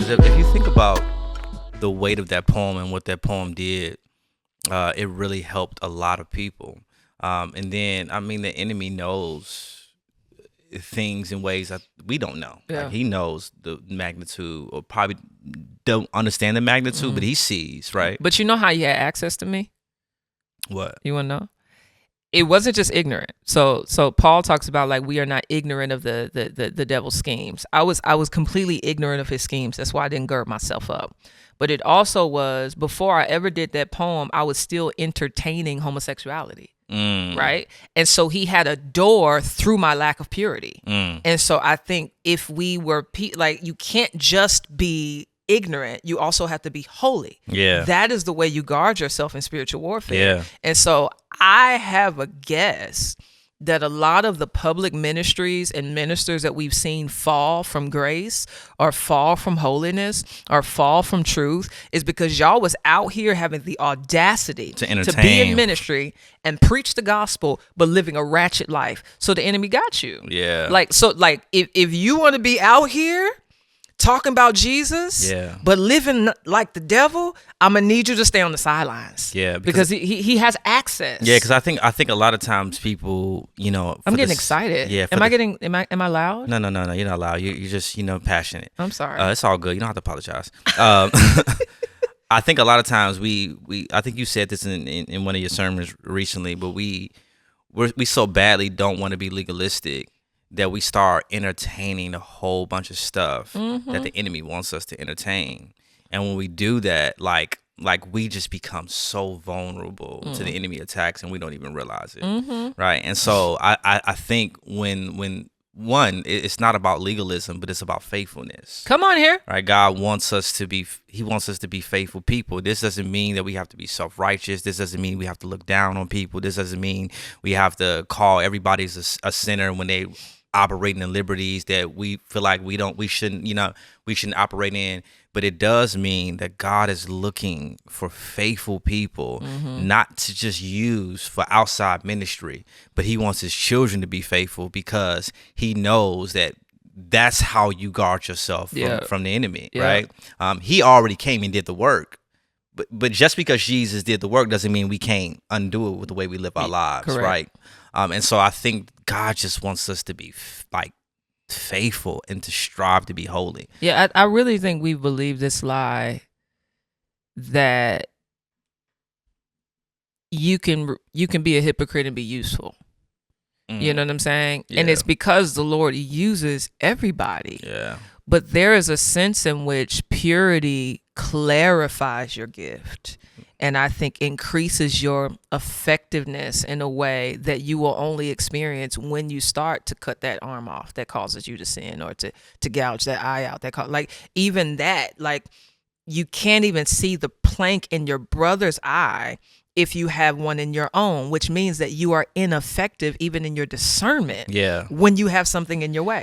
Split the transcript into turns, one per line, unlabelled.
Because if you think about the weight of that poem and what that poem did, it really helped a lot of people. And then, I mean, the enemy knows things in ways that we don't know.
Yeah.
Like, he knows the magnitude, or probably don't understand the magnitude, but he sees, right?
But you know how he had access to me?
What?
You want to know? It wasn't just ignorant. So Paul talks about, like, we are not ignorant of the devil's schemes. I was completely ignorant of his schemes. That's why I didn't gird myself up. But it also was, before I ever did that poem, I was still entertaining homosexuality. Right. And so he had a door through my lack of purity. And so I think if we were like, you can't just be ignorant, you also have to be holy.
Yeah.
That is the way you guard yourself in spiritual warfare.
Yeah.
And so I have a guess that a lot of the public ministries and ministers that we've seen fall from grace or fall from holiness or fall from truth is because y'all was out here having the audacity to be in ministry and preach the gospel, but living a ratchet life. So the enemy got you.
Yeah.
Like, if you want to be out here talking about Jesus, but living like the devil, I'm gonna need you to stay on the sidelines.
Yeah,
because he has access.
Yeah, because I think a lot of times people,
I'm getting excited.
Yeah.
Am I loud?
No, you're not loud. You're just passionate.
I'm sorry.
It's all good. You don't have to apologize. I think a lot of times I think you said this in one of your sermons recently, but we so badly don't want to be legalistic that we start entertaining a whole bunch of stuff that the enemy wants us to entertain. And when we do that, like we just become so vulnerable to the enemy attacks, and we don't even realize it. Right. And so I think when it's not about legalism, but it's about faithfulness.
Come on here.
Right. God wants us to be faithful people. This doesn't mean that we have to be self-righteous. This doesn't mean we have to look down on people. This doesn't mean we have to call everybody a sinner when they operating in liberties that we feel like we shouldn't operate in. But it does mean that God is looking for faithful people, not to just use for outside ministry, but he wants his children to be faithful, because he knows that that's how you guard yourself from the enemy, right? He already came and did the work. But just because Jesus did the work doesn't mean we can't undo it with the way we live our lives,
correct.
Right? And so I think God just wants us to be faithful and to strive to be holy.
Yeah, I really think we believe this lie that you can be a hypocrite and be useful. You know what I'm saying?
Yeah.
And it's because the Lord uses everybody.
Yeah.
But there is a sense in which purity clarifies your gift, and I think increases your effectiveness in a way that you will only experience when you start to cut that arm off that causes you to sin, or to gouge that eye out. Even that, like, you can't even see the plank in your brother's eye if you have one in your own, which means that you are ineffective even in your discernment when you have something in your way.